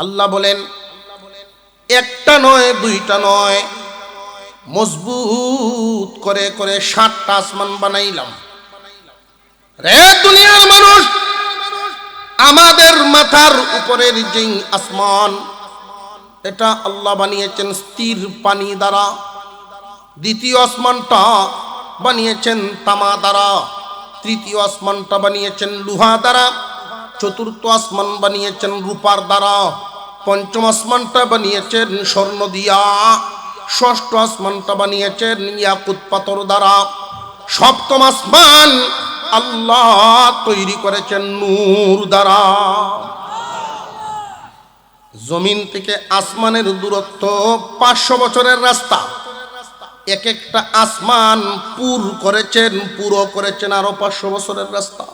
আল্লাহ বলেন, একটা নয় দুইটা নয়, মজবুত করে করে 7টা আসমান বানাইলাম। রে দুনিয়ার মানুষ, আমাদের মাথার উপরের যে আসমান, এটা আল্লাহ বানিয়েছেন স্থির পানি দ্বারা। দ্বিতীয় আসমানটা বানিয়েছেন তামা দ্বারা। তৃতীয় আসমানটা বানিয়েছেন লোহা দ্বারা। চতুর্থ আসমান বানিয়েছেন রূপার দ্বারা। পঞ্চম আসমানটা বানিয়েছেন স্বর্ণ দিয়া। ষষ্ঠ আসমানটা বানিয়েছেন ইয়াকুত পাথর দ্বারা। সপ্তম আসমান আল্লাহ তৈরি করেছেন নূর দ্বারা। জমিন থেকে আসমানের দূরত্ব 500 বছরের রাস্তা। এক একটা আসমান পুরো করেছেন আরো 500 বছরের রাস্তা।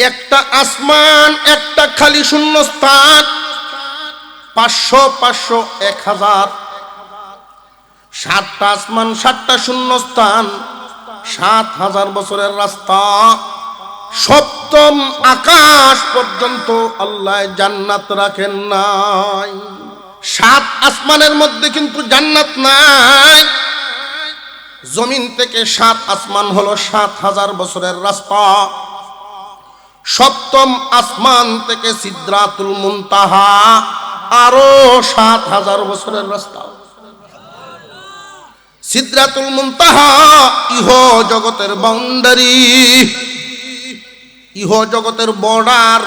একটা আসমান, একটা খালি শূন্য স্থান 500 500 1000। 7টা আসমান, 7টা শূন্য স্থান, 7000 বছরের রাস্তা। সপ্তম আকাশ পর্যন্ত আল্লাহ জান্নাত রাখেন নাই। 7 আসমানের মধ্যে কিন্তু জান্নাত নাই। জমিন থেকে 7 আসমান হলো 7000 বছরের রাস্তা। সপ্তম আসমান থেকে সিদরাতুল মুনতাহা আরো 7000 বছরের রাস্তা। সিদরাতুল মুনতাহা ইহ জগতের বাউন্ডারি, ইহ জগতের বর্ডার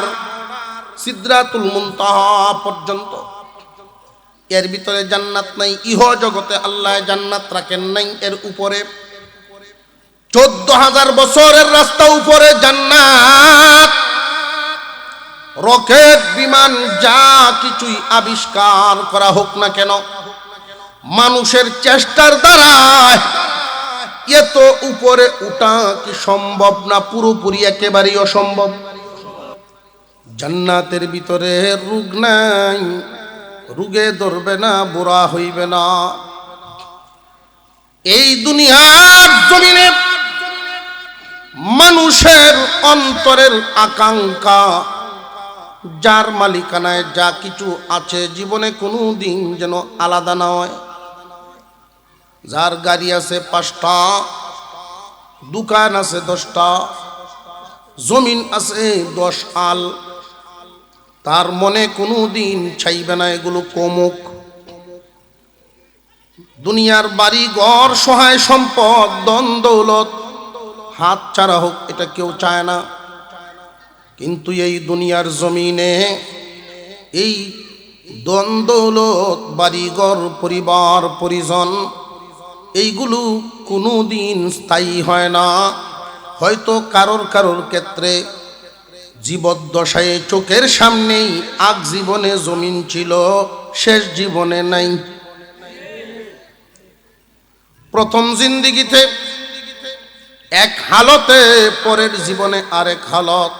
সিদরাতুল মুনতাহা পর্যন্ত। এর ভিতরে জান্নাত নাই। ইহ জগতে আল্লাহ জান্নাত রাখেন নাই। এর উপরে 14000 বছরের রাস্তা উপরে জান্নাত। রকেট বিমান যা কিছুই আবিষ্কার করা হোক না কেন, মানুষের চেষ্টার দ্বারা এত উপরে উঠা কি সম্ভব না? পুরোপুরি একেবারেই অসম্ভব। জান্নাতের ভিতরে রোগ নাই, রোগে ধরবে না, বুড়া হইবে না। এই দুনিয়ার জমিনে মানুষের অন্তরের আকাঙ্ক্ষা, যার মালিকানায় যা কিছু আছে জীবনে কোনো দিন যেন আলাদা না হয়। যার গাড়ি আছে 5টা, দোকান আছে 10টা, জমিন আছে 10 আল, তার মনে কোনো দিন চাইবে না এগুলো কমুক। দুনিয়ার বাড়ি ঘর, সহায় সম্পদ, ধন দৌলত হাত ছাড়া হোক, এটা কেউ চায় না। কিন্তু এই দুনিয়ার জমিনে এই ধন দৌলত, বাড়িঘর, পরিবার পরিজন, এইগুলো কোনো দিন স্থায়ী হয় না। হয়তো কারোর কারোর ক্ষেত্রে জীবদ্দশায় চোখের সামনেই আগ জীবনে জমিন ছিল, শেষ জীবনে নাই। প্রথম জিন্দিগিতে এক হালতে, পরের জীবনে আরেক হালত।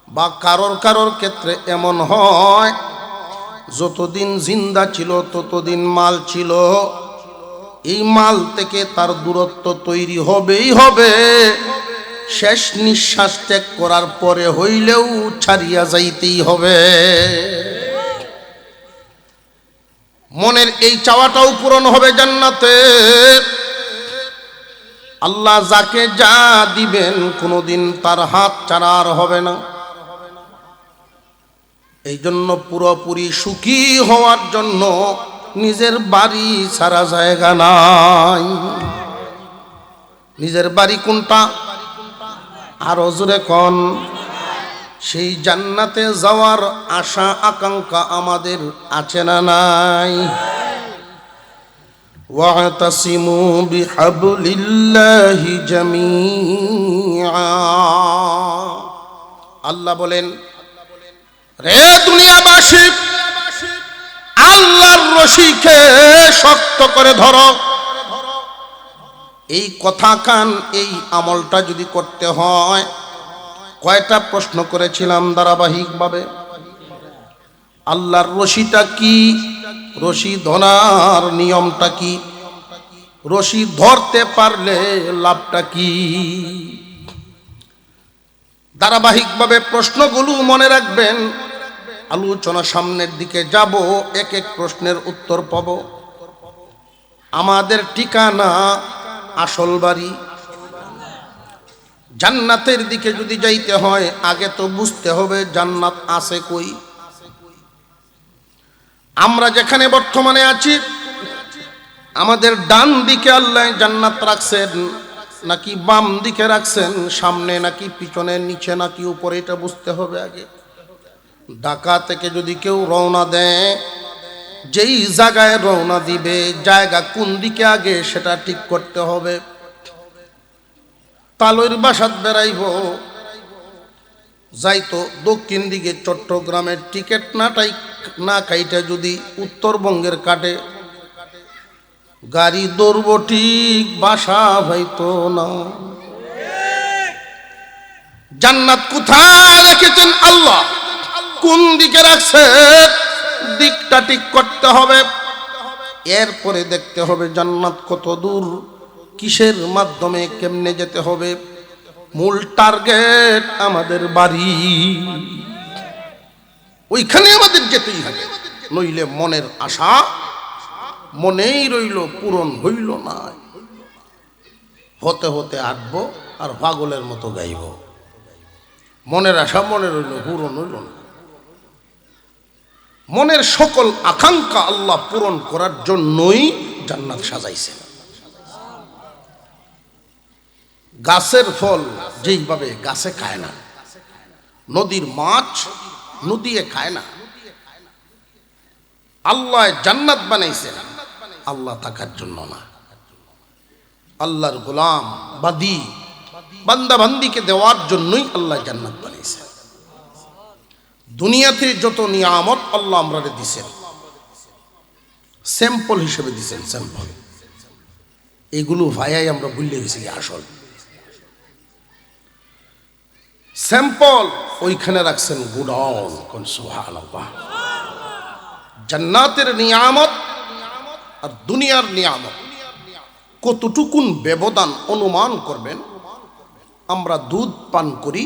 বা কারোর কারোর ক্ষেত্রে এমন হয়, যতদিন জিন্দা ছিল ততদিন মাল ছিল। এই মাল থেকে তার দূরত্ব তৈরি হবেই হবে। শেষ নিঃশ্বাস ত্যাগ করার পরে হইলেও ছাড়িয়া যাইতেই হবে। মনের এই চাওয়াটাও পূরণ হবে জান্নাতে। আল্লাহ যাকে যা দিবেন কোনোদিন তার হাত ছাড়া আর হবে না। এই জন্য পুরোপুরি সুখী হওয়ার জন্য নিজের বাড়ি ছাড়া জায়গা নাই। নিজের বাড়ি কোনটা? আরো জোরে কোন। সেই জান্নাতে যাওয়ার আশা আকাঙ্ক্ষা আমাদের আছে না নাই? ওয়াতাসিমু বিহাবলিল্লাহি জামিআ। আল্লাহ বলেন, রে দুনিয়াবাসী, আল্লাহর রশিকে শক্ত করে ধরো। এই কথা কান, এই আমলটা যদি করতে হয়, কয়টা প্রশ্ন করেছিলাম ধারাবাহিকভাবে। আল্লাহর রশিটা কি? রশি ধরার নিয়মটা কি? রশি ধরতে পারলে লাভটা কি? ধারাবাহিকভাবে প্রশ্নগুলো মনে রাখবেন। আলোচনা সামনের দিকে যাব, এক এক প্রশ্নের উত্তর পাব। আমাদের ঠিকানা আসল বাড়ি জান্নাতের দিকে যদি যাইতে হয় আগে তো বুঝতে হবে জান্নাত আছে কই। আমরা যেখানে বর্তমানে আছি আমাদের ডান দিকে আল্লাহ জান্নাত রাখছেন নাকি বাম দিকে রাখছেন, সামনে নাকি পিছনে, নিচে নাকি উপরে, এটা বুঝতে হবে আগে। ঢাকা থেকে যদি কেউ রওনা দেয়, যেই জায়গায় রওনা দিবে জায়গা কোন দিকে আগে সেটা ঠিক করতে হবে। তালইর বাসাত বেড়াইব, যাইতো দক্ষিণ দিকে চট্টগ্রামের টিকিট না কাইটা যদি উত্তরবঙ্গের কাটে, গাড়ি দৌড়ব ঠিক, বাসা হইতো না। জান্নাত কোথায় রেখেছেন আল্লাহ, কোন দিকে রাখছে, দিকটা ঠিক করতে হবে। এরপরে দেখতে হবে জান্নাত কত দূর, কিসের মাধ্যমে কেমনে যেতে হবে। মূল টার্গেট আমাদের বাড়ি, ওইখানে আমাদের যেতেই হবে, নইলে মনের আশা মনেই রইল, পূরণ হইল না। হতে হতে আঁটবো আর পাগলের মতো গাইব, মনের আশা মনে রইল, পূরণ হইল না। মনের সকল আকাঙ্ক্ষা আল্লাহ পূরণ করার জন্যই জান্নাত সাজাইছেন। গাছের ফল যেইভাবে গাছে খায় না, নদীর মাছ নদীয়ে খায় না, আল্লাহ জান্নাত বানাইছেন আল্লাহ থাকার জন্য না, আল্লাহর গোলাম বাদী বান্দা বান্দিকে দেওয়ার জন্যই আল্লাহ জান্নাত বানাইছেন। দুনিয়াতে যত নিয়ামত আল্লাহ আমরা দিছেন স্যাম্পল হিসেবে দিছেন, স্যাম্পল। এগুলো ভাইয়াই আমরা ভুলে গেছি আসল স্যাম্পল ওইখানে রাখছেন গুডাউন। কোন সুবহানাল্লাহ। জান্নাতের নিয়ামত আর দুনিয়ার নিয়ামত কতটুকুন ব্যবধান অনুমান করবেন। আমরা দুধ পান করি,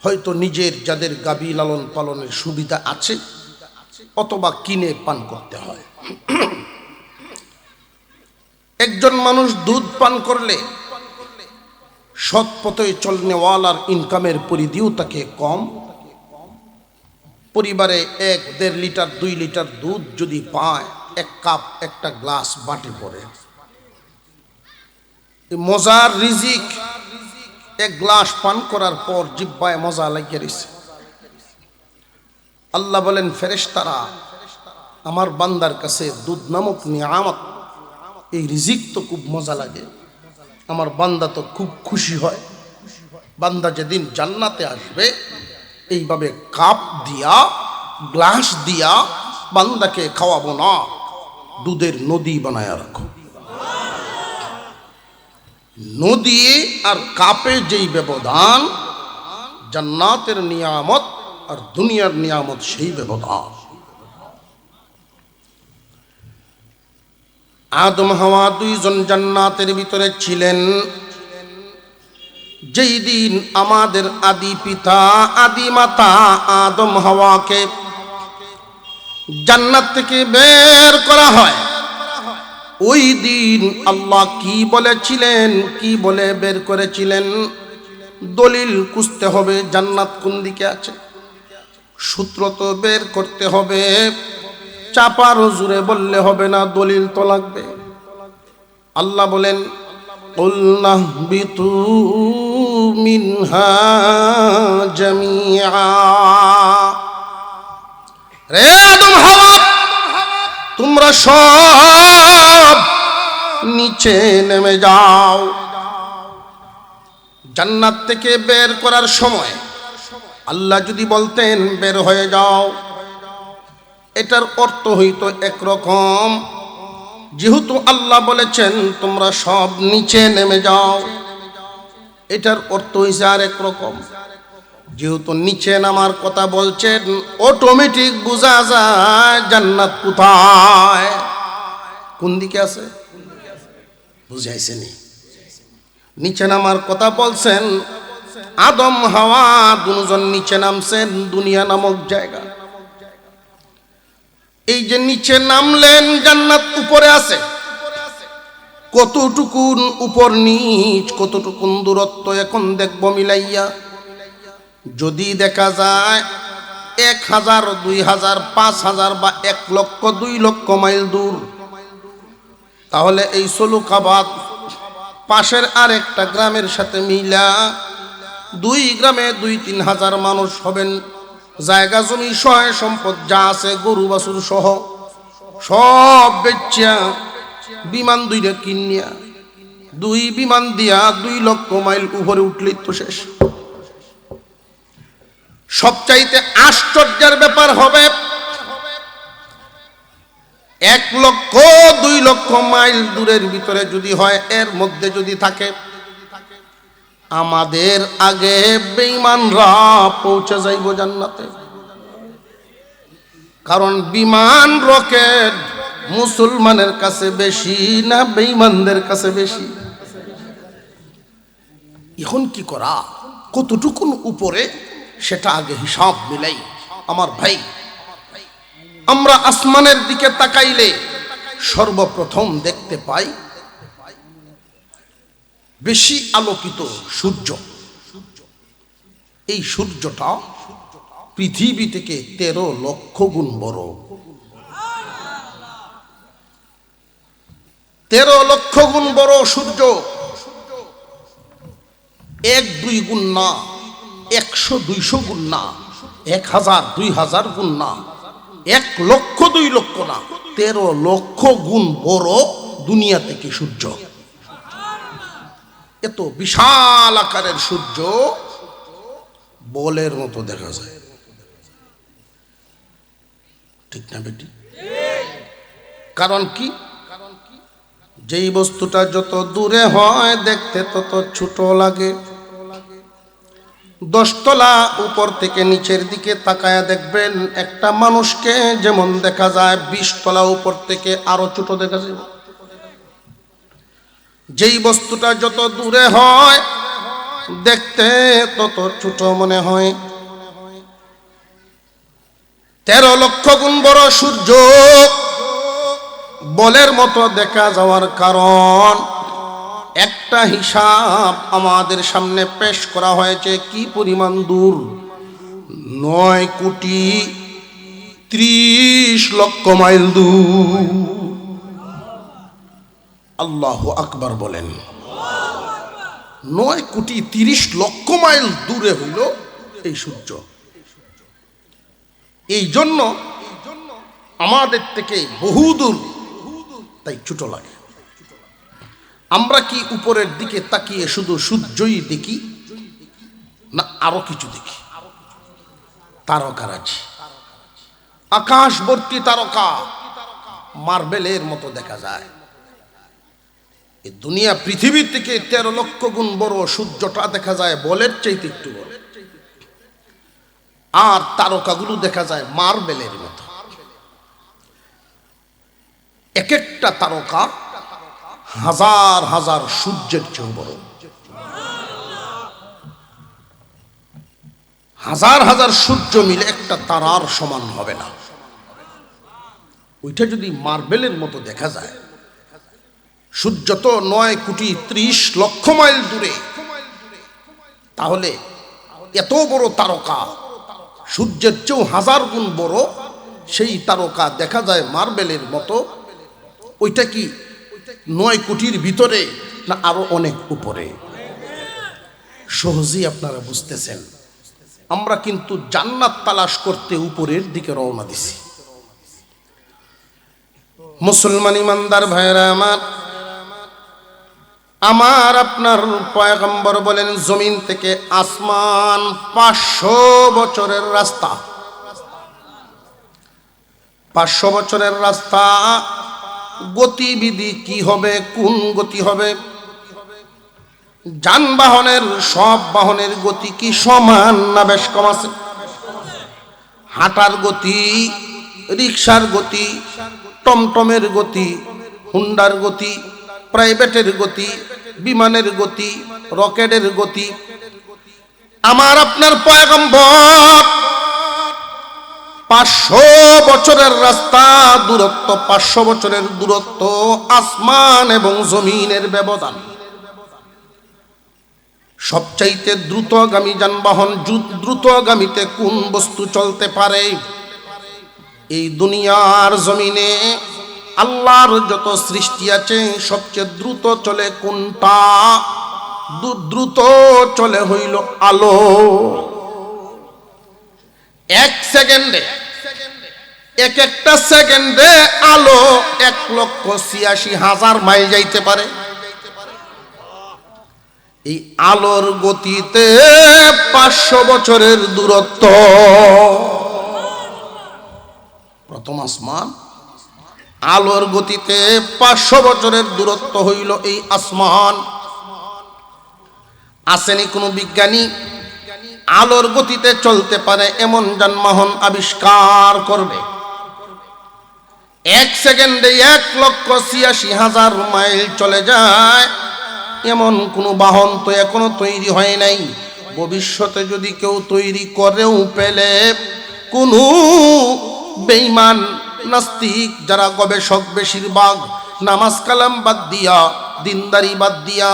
হয়তো নিজের যাদের গাভী লালন পালনের সুবিধা আছে অথবা কিনে পান করতে হয়। একজন মানুষ দুধ পান করলে সৎ পথে চলনেওয়ালার ইনকামের পরিধিও তাকে কম। পরিবারে 1-1.5 লিটার 2 লিটার দুধ যদি পায়, এক কাপ একটা গ্লাস বাটি পরে, মজার রিজিক। এক গ্লাস পান করার পর জিহ্বায় মজা লাগিয়ে রয়েছে। আল্লাহ বলেন, ফেরেশতারা আমার বান্দার কাছে দুধ নামক নিয়ামত, এই রিজিক তো খুব মজা লাগে, আমার বান্দা তো খুব খুশি হয়। বান্দা যেদিন জান্নাতে আসবে এইভাবে কাপ দিয়া গ্লাস দিয়া বান্দাকে খাওয়াবো না, দুধের নদী বানায় রাখো। নদী আর কাপে যেই ব্যবধান, জান্নাতের নিয়ামত আর দুনিয়ার নিয়ামত সেই ব্যবধান। আদম হাওয়া দুইজন জান্নাতের ভিতরে ছিলেন। যেই দিন আমাদের আদি পিতা আদি মাতা আদম হাওয়াকে জান্নাত থেকে বের করা হয়, ওই দিন আল্লাহ কি বলেছিলেন, কি বলে বের করেছিলেন, দলিল খুঁজতে হবে জান্নাত কোন দিকে আছে। সূত্র তো বের করতে হবে, চাপার জুড়ে বললে হবে না, দলিল তো লাগবে। আল্লাহ বলেন, কুলনা বিতু মিনহা জামিআ। রে আদম হাওয়া, তোমরা সব নিচে নেমে যাও। জান্নাত থেকে বের করার সময় আল্লাহ যদি বলতেন বের হয়ে যাও, এটার অর্থ হইতো একরকম। যেহেতু আল্লাহ বলেছেন তোমরা সব নিচে নেমে যাও, এটার অর্থ হইছে আর একরকম। যেহেতু নিচে নামার কথা বলছেন, অটোমেটিক বোঝা যায় জান্নাত কোথায়, কোন দিকে আছে। বুঝাইছে নি? নিচে নামার কথা বলছেন, আদম হাওয়া দুজন নিচে নামছেন দুনিয়া নামক জায়গা। এই যে নিচে নামলেন, জান্নাত উপরে আছে, কতটুকুন উপর নিচ, কতটুকুন দূরত্ব এখন দেখব মিলাইয়া। যদি দেখা যায় 1000, 2000, 5000 বা 1 লক্ষ 2 লক্ষ মাইল দূর, তাহলে এই সলুকাবাদ পাশের আরেকটা গ্রামের সাথে মিলা 2 গ্রামে 2-3 হাজার মানুষ হবেন। জায়গা জমি সহায় সম্পদ যা আছে, গরু বাছুর সহ সব বেচা বিমান 2টা কিনিয়া 2 বিমান দিয়া 2 লক্ষ মাইল উপরে উঠলেই তো শেষ। সবচাইতে আশ্চর্যের ব্যাপার হবে, 1 লক্ষ 2 লক্ষ মাইল দূরের ভিতরে যদি হয়, এর মধ্যে যদি থাকে, আমাদের আগে বেঈমানরা পৌঁছে যাইব জান্নাতে। কারণ বিমান রকেট মুসলমানের কাছে বেশি না বেঈমানদের কাছে বেশি? এখন কি করা, কতটুকুন উপরে সেটা আগে হিসাব মিলাই। আমার ভাই, আমরা আসমানের দিকে তাকাইলে সর্বপ্রথম দেখতে পাই বেশি আলোকিত সূর্য। এই সূর্যটা পৃথিবী থেকে 13 লক্ষ গুণ বড়। 13 লক্ষ গুণ বড় সূর্য। 1-2 গুণ না, 100-200 গুণ না, 1000-2000 গুণ না, 1 লক্ষ 2 লক্ষ না, 13 লক্ষ গুণ বড় দুনিয়া থেকে সূর্য। এত বিশাল আকারের সূর্য বলের মতো দেখা যায়, ঠিক না বেটি? কারণ কি, যেই বস্তুটা যত দূরে হয় দেখতে তত ছোট লাগে। 10 তলা উপর থেকে নিচের দিকে তাকায়া দেখবেন, একটা মানুষকে যেমন দেখা যায় 20 তলা উপর থেকে আরো ছোট দেখা যায়। যেই বস্তুটা যত দূরে হয় দেখতে তত ছোট মনে হয়। 13 লক্ষ গুণ বড় সূর্য বলের মতো দেখা যাওয়ার কারণ, একটা হিসাব আমাদের সামনে পেশ করা হয়েছে কি পরিমাণ দূর। 9,30 লক্ষ মাইল দূর। আল্লাহু আকবার বলেন। 9,30 লক্ষ মাইল দূরে হইল এই সূর্য। এই জন্য আমাদের থেকে বহুদূর, তাই ছোট লাগে। আমরা কি উপরের দিকে তাকিয়ে শুধু সূর্যই দেখি, না আরো কিছু দেখি? তারকারাজি, আকাশ ভর্তি তারকা, মার্বেলের মতো দেখা যায়। এই দুনিয়া পৃথিবী থেকে 13 লক্ষ গুণ বড় সূর্যটা দেখা যায় বলের চাইতে একটু বড়, আর তারকাগুলো দেখা যায় মার্বেলের মতো। এক একটা তারকা হাজার হাজার সূর্যের চেয়ে বড়। হাজার হাজার সূর্য মিলে একটা তারার সমান হবে না। ওইটা যদি মার্বেলের মতো দেখা যায়, সূর্য তো 9,30 লক্ষ মাইল দূরে, তাহলে এত বড় তারকা সূর্যের চেয়েও হাজার গুণ বড়, সেই তারকা দেখা যায় মার্বেলের মতো। ওইটা কি 9 কোটির ভিতরে না আরো অনেক উপরে? সহজেই আপনারা বুঝতেছেন। আমরা কিন্তু জান্নাত তালাশ করতে উপরের দিকে রওনা দিছি। মুসলমান ইমানদার ভাইরা আমার, আমার আপনার পয়গম্বর বলেন, জমিন থেকে আসমান 500 বছরের রাস্তা। 500 বছরের রাস্তা। গতিবিধি কি হবে, কোন গতি হবে? যানবাহনের সব বাহনের গতি কি সমান না বেশ কম আছে? হাঁটার গতি, রিক্সার গতি, টমটমের গতি, হুন্ডার গতি, প্রাইভেটের গতি, বিমানের গতি, রকেটের গতি। আমার আপনার পয়গম্বর 500 বছরের রাস্তা দূরত্ব, 500 বছরের দূরত্ব, আসমান এবং জমিনের ব্যবধান। সবচাইতে দ্রুতগামী যানবাহন, দ্রুতগামীতে কোন বস্তু চলতে পারে? এই দুনিয়ার জমিনে আল্লাহর যত সৃষ্টি আছে সবচেয়ে দ্রুত চলে কোনটা? দ্রুত চলে হইল আলো। 1 সেকেন্ডে, এক একটা সেকেন্ডে আলো 1,86,000 মাইল যাইতে পারে। এই আলোর গতিতে 500 বছরের দূরত্ব। প্রথম আসমান, আলোর গতিতে 500 বছরের দূরত্ব হইল এই আসমান। আসেনি কোনো বিজ্ঞানী আলোর গতিতে চলতে পারে এমন যানবাহন আবিষ্কার করবে? 1 সেকেন্ডে 1,86,000 মাইল চলে যায় এমন কোনো বাহন তো এখনো তৈরি হয় নাই। ভবিষ্যতে যদি কেউ তৈরি করেও পেলে, কোনো বেঈমান নাস্তিক যারা গবেষক বেশিরভাগ নামাজ কালাম বাদ দিয়া, দিনদারি বাদ দিয়া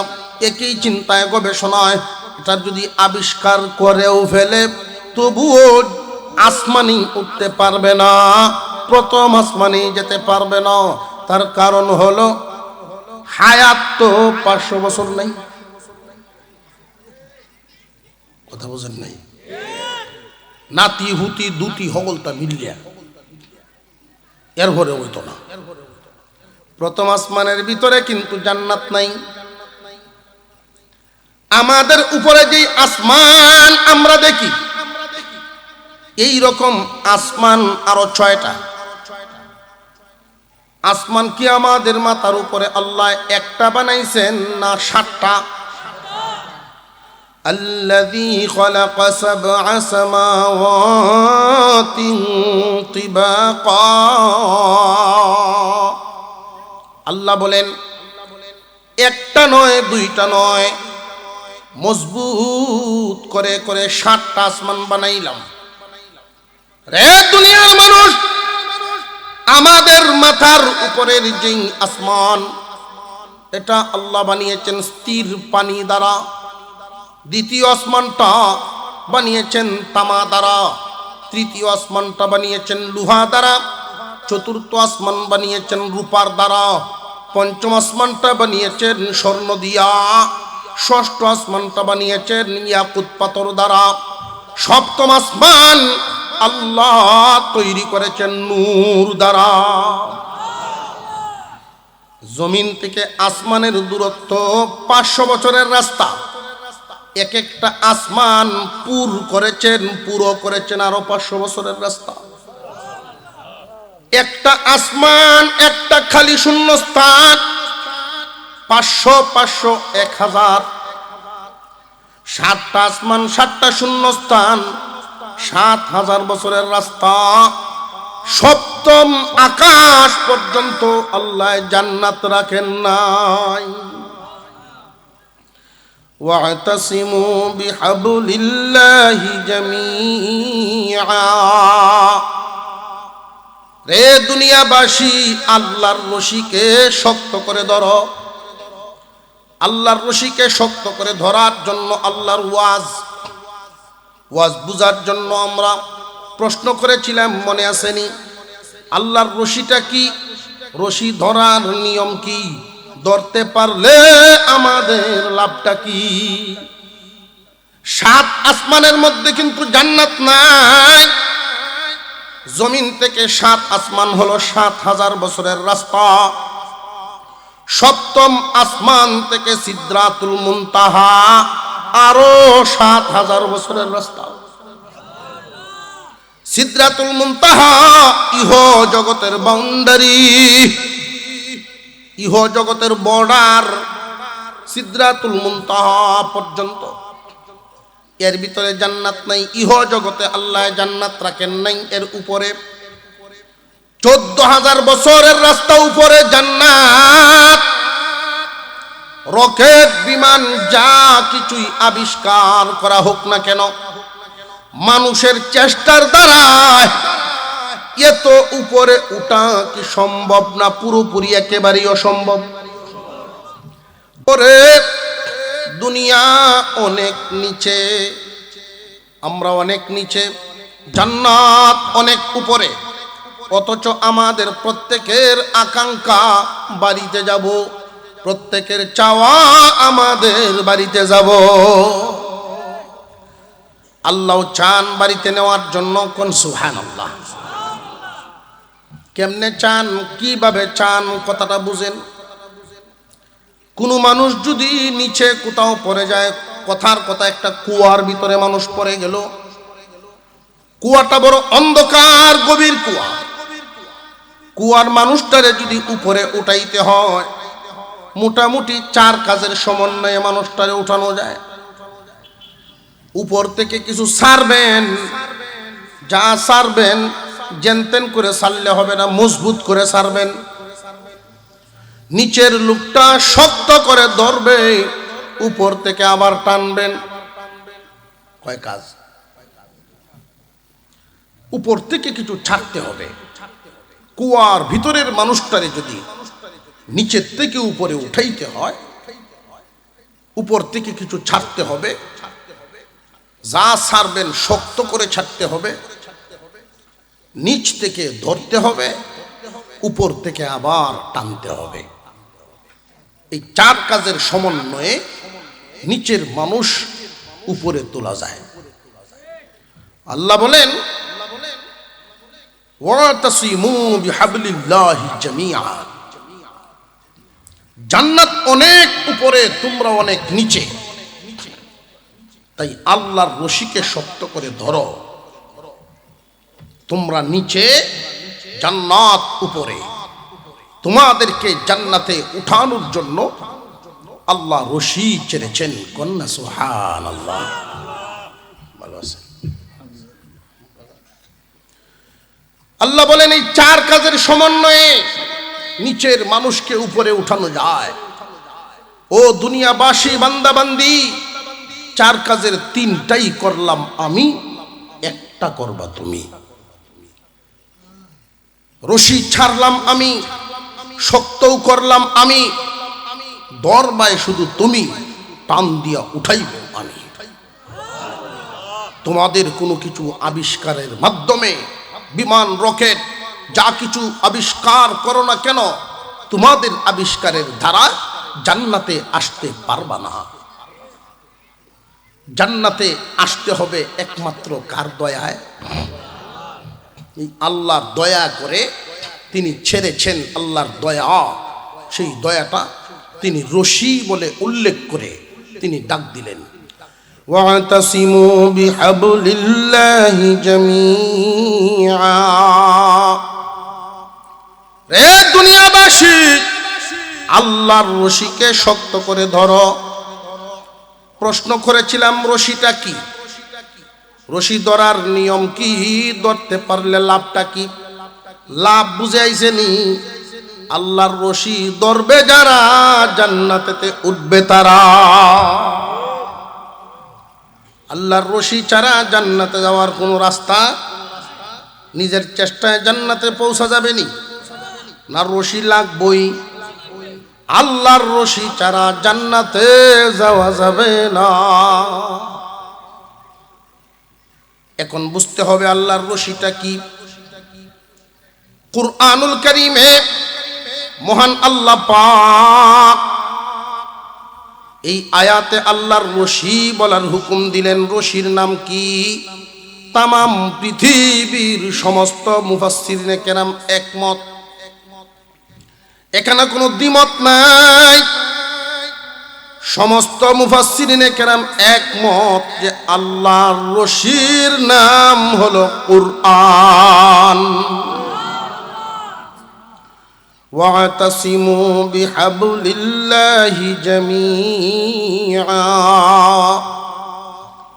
একই চিন্তায় গবেষণায় এটা যদি আবিষ্কার করেও ফেলে, তবুও আসমানে উঠতে পারবে না, প্রথম আসমানে যেতে পারবে না। তার কারণ হলো হায়াত তো 500 বছর নাই। কথা বোঝেন নাই? নাতি হুতি দুটি হগলটা মিলিয়া এর ভরে হইতো না। প্রথম আসমানের ভিতরে কিন্তু জান্নাত নাই। আমাদের উপরে যে আসমান আমরা দেখি, এই রকম আসমান আরো 6টা। আসমান কি আমাদের মাথার উপরে আল্লাহ একটা বানাইছেন না 7টা? الذي خلق 7 سماوات طباقا। আল্লাহ বলেন একটা নয়, 2টা নয়, মজবুত করে করে 7টা আসমান বানাইলাম। রে দুনিয়ার মানুষ, আমাদের মাথার উপরের যে আসমান, এটা আল্লাহ বানিয়েছেন স্থির পানি দ্বারা। দ্বিতীয় আসমানটা বানিয়েছেন তামা দ্বারা। তৃতীয় আসমানটা বানিয়েছেন লোহা দ্বারা। চতুর্থ আসমান বানিয়েছেন রূপার দ্বারা। পঞ্চম আসমানটা বানিয়েছেন স্বর্ণ দিয়া। ষষ্ঠ আসমানটা বানিয়েছেন ইয়াকুত পাথর দ্বারা। সপ্তম আসমান আল্লাহ তৈরি করেছেন নূর দ্বারা। জমিন থেকে আসমানের দূরত্ব 500 বছরের রাস্তা। এক একটা আসমান পুরো করেছেন আরো 500 বছরের রাস্তা। একটা আসমান, একটা খালি শূন্য স্থান 500, 500, 1000। 7টা আসমান, 7টা শূন্য স্থান, 7,000 বছরের রাস্তা। সপ্তম আকাশ পর্যন্ত আল্লাহ জান্নাত রাখেন নাই। واعتصموا بحبل الله جميعا। রে দুনিয়াবাসী, আল্লাহর রশিকে শক্ত করে ধরো। আল্লাহর রশিকে শক্ত করে ধরার জন্য আল্লাহর ওয়াজ বুঝার জন্য আমরা প্রশ্ন করেছিলাম, মনে আসেনি? আল্লাহর রশিটা কি? রশি ধরার নিয়ম কি? ধরতে পারলে আমাদের লাভটা কি? 7 আসমানের মধ্যে কিন্তু জান্নাত নাই। জমিন থেকে 7 আসমান হলো 7,000 বছরের রাস্তা। সপ্তম আসমান থেকে সিদরাতুল মুনতাহা আরো 7,000 বছরের রাস্তা। সিদরাতুল মুনতাহা ইহ জগতের বাউন্ডারি, ইহ জগতের বর্ডার সিদরাতুল মুনতাহা পর্যন্ত। এর ভিতরে জান্নাত নাই। ইহ জগতে আল্লাহ জান্নাত রাখেন নাই। এর উপরে 14,000 বছরের রাস্তা উপরে জান্নাত। রকেট, বিমান, যা কিছুই আবিষ্কার করা হোক না কেন, মানুষের চেষ্টার দ্বারা এত উপরে উঠা কি সম্ভব না? পুরোপুরি একেবারেই অসম্ভব। পরে দুনিয়া অনেক নিচে, আমরা অনেক নিচে, জান্নাত অনেক উপরে, অথচ আমাদের প্রত্যেকের আকাঙ্ক্ষা বাড়িতে যাব, প্রত্যেকের চাওয়া আমাদের বাড়িতে যাব। আল্লাহ চান বাড়িতে নেওয়ার জন্য, কোন সুবহানাল্লাহ। কেমনে চান, কিভাবে চান, কথাটা বুঝেন। কোনো মানুষ যদি নিচে কোথাও পড়ে যায়, কথার কথা একটা কুয়ার ভিতরে মানুষ পড়ে গেল, কুয়াটা বড় অন্ধকার গভীর কুয়া, কুয়ার মানুষটারে যদি উপরে উঠাইতে হয়, মোটামুটি 4 কাজের সমন্বয়ে মানুষটারে উঠানো যায়। উপর থেকে কিছু ছাড়বেন, যা ছাড়বেন জেনতেন করে ছাড়লে হবে না, মজবুত করে ছাড়বেন। নিচের লোকটা শক্ত করে ধরবে, উপর থেকে আবার টানবেন। কয় কাজ? উপর থেকে কিছু ছাড়তে হবে। কুয়ার ভিতরের মানুষটারে যদি নিচের থেকে উপরে উঠাইতে হয়, উপর থেকে কিছু ছাড়তে হবে। যা ছাড়বেন শক্ত করে ছাড়তে হবে, নিচ থেকে ধরতে হবে, উপর থেকে আবার টানতে হবে। এই 4 কাজের সমন্বয়ে নিচের মানুষ উপরে তোলা যায়। আল্লাহ বলেন, ওয়াতাসিমু বিহাবলিল্লাহি জামিআ। জান্নাত অনেক উপরে, তোমরা অনেক নিচে, তাই আল্লাহর রশিকে শক্ত করে ধরো। তোমরা নিচে, জান্নাত উপরে। তোমাদেরকে জান্নাতে উঠানোর জন্য আল্লাহ রশি ছেড়েছেন। কন্যা সুবহানাল্লাহ। ভালো আছে। আল্লাহ বলেন, এই 4 কাজের সমন্বয়ে নিচের মানুষকে উপরে উঠানো যায়। ও দুনিয়াবাসী, বান্দাবান্দি, 4 কাজের 3টাই করলাম আমি, একটা করবা তুমি। রশি ছাড়লাম আমি, শক্তও করলাম আমি, দরবায় শুধু তুমি, টান দিয়া উঠাইব আমি। তোমাদের কোনো কিছু আবিষ্কারের মাধ্যমে, বিমান, রকেট, যা কিছু আবিষ্কার করো না কেন, তোমাদের আবিষ্কারের দ্বারা জান্নাতে আসতে পারবা না। জান্নাতে আসতে হবে একমাত্র কার দয়ায়? এই আল্লাহর দয়া করে তিনি ছেড়েছেন। আল্লাহর দয়া, সেই দয়াটা তিনি রশি বলে উল্লেখ করে তিনি ডাক দিলেন, ওয়াতাসিমু বিহাবলিল্লাহি জামিআ। রে দুনিয়াবাসী, আল্লাহর রশিকে শক্ত করে ধরো। প্রশ্ন করেছিলাম, রশিটা কি? রশি ধরার নিয়ম কি? ধরতে পারলে লাভটা কি? লাভ বুঝে আইছেনি? আল্লাহর রশি ধরবে যারা, জান্নাতেতে উঠবে তারা। আল্লাহর রশি ছাড়া জান্নাতে যাওয়ার কোনো রাস্তা, নিজের চেষ্টায় জান্নাতে পৌঁছা যাবে নি? না, রশি লাগবই। আল্লাহর রশি ছাড়া জান্নাতে যাওয়া যাবে না। এখন বুঝতে হবে আল্লাহর রশিটা কি। কুরআনুল কারীমে মহান আল্লাহ পাক এই আয়াতে আল্লাহর রশি বলার হুকুম দিলেন। রশির নাম কি? তামাম পৃথিবীর সমস্ত মুফাসসিরিনে কেরাম একমত, এখানে কোনো দ্বিমত নাই। সমস্ত মুফাসসিরিনে কেরাম একমত যে আল্লাহর রশির নাম হলো কুরআন। ওয়াতাসিমু বিহাবলিল্লাহি জামিআ।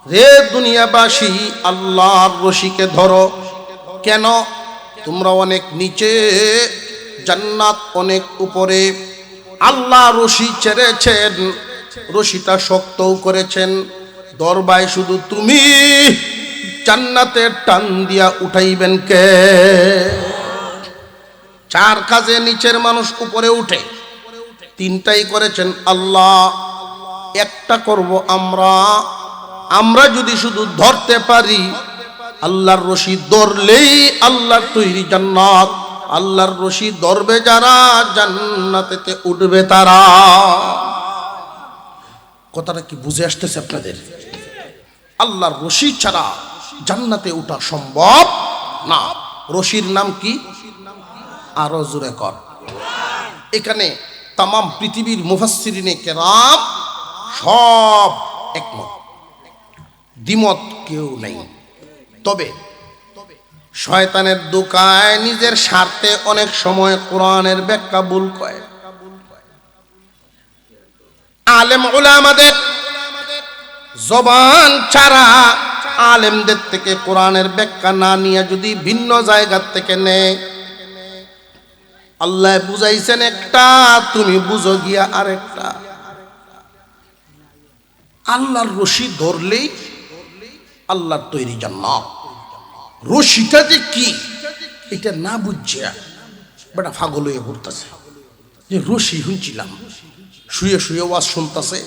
রে দুনিয়াবাসী, আল্লাহর রশিকে ধরো। কেন? তোমরা অনেক নিচে, জান্নাত অনেক উপরে। আল্লাহ রশি ছেড়েছেন, রশিটা শক্তও করেছেন। দরবায় শুধু তুমি, জান্নাতে টান দিয়া উঠাইবেন কে? চার কাজে নিচের মানুষ উপরে উঠে, তিনটাই করেছেন আল্লাহ, একটা করব আমরা যদি শুধু ধরতে পারি, আল্লাহর রশি ধরলেই আল্লাহর তৈরি জান্নাত। আল্লাহর রশি ধরবে যারা, জান্নাতেতে উঠবে তারা। কথাটা কি বুঝে আসতেছে আপনাদের? আল্লাহর রশি ছাড়া জান্নাতে ওঠা সম্ভব না। রশির নাম কি? আরো জোরে কর। এখানে তাম পৃথিবীর মুফাসসিরিনে কেরাম সব একমত, দ্বিমত কেউ নেই। তবে শয়তানের দোকায় নিজের স্বার্থে অনেক সময় কোরআনের ব্যাখ্যা ভুল কয়। আলেম উলামাদের জবান ছাড়া, আলেমদের থেকে কোরআনের ব্যাখ্যা না নিয়ে যদি ভিন্ন জায়গা থেকে নেয়, আল্লাহ বুঝাইছেন একটা, তুমি বুঝো গিয়া আরেকটা। আল্লাহর রশি ধরলেই আল্লাহর তৈরি জান্নাত। রশিটা যে কি এটা না বুঝিয়া বেটা পাগল হয়ে ঘুরতেছে। যে রশি শুনছিলাম, শুয়ে শুয়ে ওয়াজ শুনতেছে,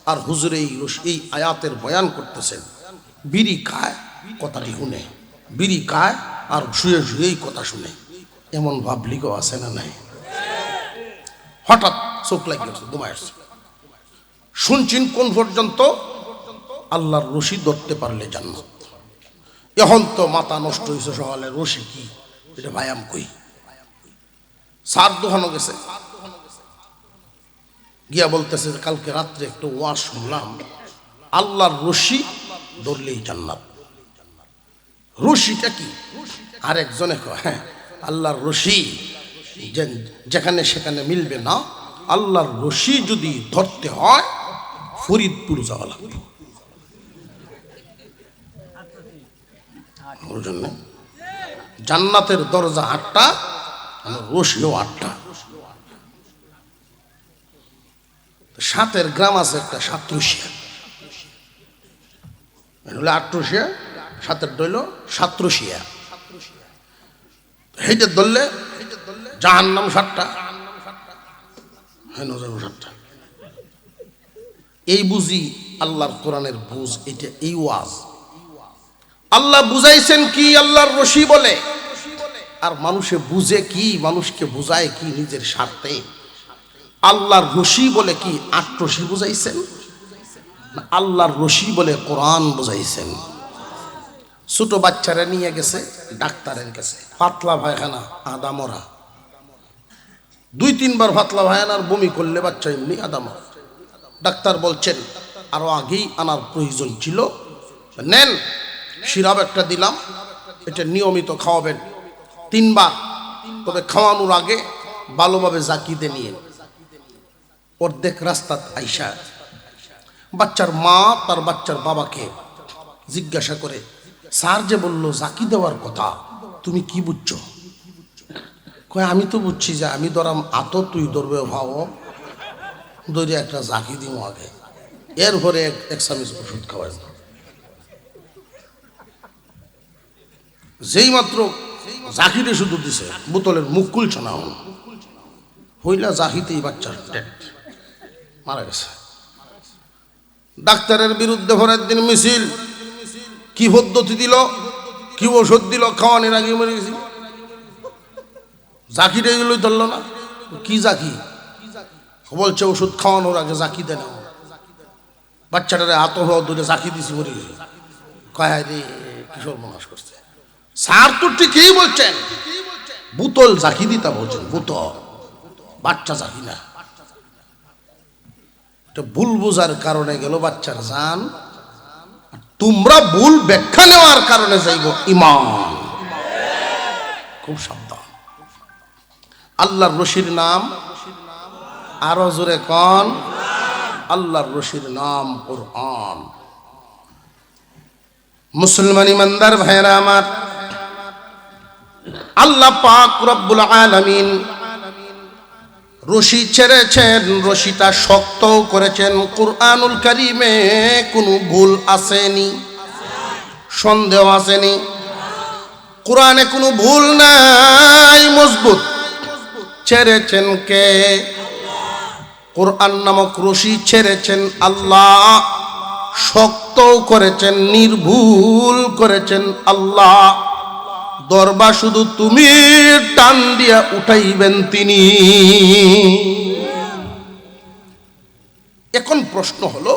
আর হুজুরে এই আয়াতের বয়ান করতেছেন। বিড়ি খায়, কথাটি শুনে, বিড়ি খায় আর শুয়ে শুয়ে এই কথা শুনে। এমন ভাবলিকেও আছে না নাই? হঠাৎ চোখ লাগিয়ে ঘুমায় আসছে, শুনছেন কোন পর্যন্ত? আল্লাহর রশি ধরতে পারলে জান্নাত। এখন তো মাথা নষ্ট হয়েছে, সকালে রশি কি এটা ভায়াম কই। সার দোকানো গেছে, গিয়া বলতেছে কালকে রাত্রে একটু ওয়াজ শুনলাম, আল্লাহর রশি ধরলেই জান্নাত। রশিটা কি? আর একজনে কয়, হ্যাঁ আল্লাহর রশি যেখানে সেখানে মিলবে না, আল্লাহর রশি যদি ধরতে হয় ফরিদপুর যাওয়া লাগবে। ওর জন্য জান্নাতের দরজা 8টা, রশিও 8টা। সাতের গ্রাম আছে একটা, সাতরশিয়া, হলো 8রশিয়া, সাতের দইল সাতরশিয়া। হেঁটে ধরলে জাহান্নাম 7টা, হ্যাঁ 7টা। এই বুঝি আল্লাহর কোরআনের বুঝ, এটা এই ওয়াজ। আল্লাহ বুঝাইছেন কি আল্লাহর রশি বলে, আর মানুষে বুঝে কি, মানুষকে বুঝায় কি নিজের স্বার্থে। আল্লাহর রশি বলে কি 8রশি বুঝাইছেন, আল্লাহর রশি বলে কোরআন বুঝাইছেন। ছোট বাচ্চারা নিয়ে গেছে ডাক্তারের কাছে, পাতলা পায়খানা, আদা মরা, 2-3 বার পাতলা পায়খানার বমি করলে বাচ্চা এমনি আদা মরা। ডাক্তার বলছেন আরো আগেই আনার প্রয়োজন ছিল, নেন সিরাপ একটা দিলাম, এটা নিয়মিত খাওয়াবেন 3 বার, তবে খাওয়ানোর আগে ভালোভাবে জাকিতে নিয়ে। অর্ধেক রাস্তা আইসা বাচ্চার মা তার বাচ্চার বাবাকে জিজ্ঞাসা করে, স্যার যে বললো জাকি দেওয়ার কথা, তুমি কি বুঝছো? কয় আমি তো বুঝছি যে আমি ধরাম আত, তুই ধরবে ভাও, ধরে একটা জাকি দিব আগে, এরপরে এক চামচ ওষুধ খাওয়াই। যেই মাত্র জাকিরে শুধু দিছে, বোতলের মুখ খুলছে না, হইলা জাকিতেই বাচ্চার ডেট, মারা গেছে। ডাক্তারের বিরুদ্ধে পরের দিন মিছিল, কি পদ্ধতি দিল, কি ওষুধ দিল, খাওয়ানোর আগে মরে গেছি। জাকিরে এগুলোই ধরলো না, কি জাকি বলছে ওষুধ খাওয়ানোর আগে জাকি দেন। বাচ্চাটারে হাত দূরে জাকি দিছি, মরে গেছি। কয় রে কিশোর মনাস করছে। স্যার তো ঠিকই বলছেন, বোতল জাকি দিতা বলছেন, বোতল, বাচ্চা জাকি না। ভুল বোঝার কারণে গেল বাচ্চার জান, তোমরা ভুল ব্যাখ্যা নেওয়ার কারণে যাইব ইমান। খুব সাবধান। আল্লাহর রশির নাম আরো জোরে কোন? আল্লাহর রশির নাম কোরআন। মুসলমান ইমানদার ভাইরা আমার, আল্লাহ পাক রব্বুল আলামিন রশি ছেড়েছেন, রশিটা শক্ত করেছেন। কুরআনুল কারীমে কোনো ভুল আসেনি, সন্দেহ আসেনি? কোরআনে কোনো ভুল নাই, মজবুত। ছেড়েছেন কে? কোরআন নামক রশি ছেড়েছেন আল্লাহ, শক্তও করেছেন, নির্ভুল করেছেন আল্লাহ। দরবা শুধু তুমি টান দিয়া উঠাইবেন তিনি। এখন প্রশ্ন হলো,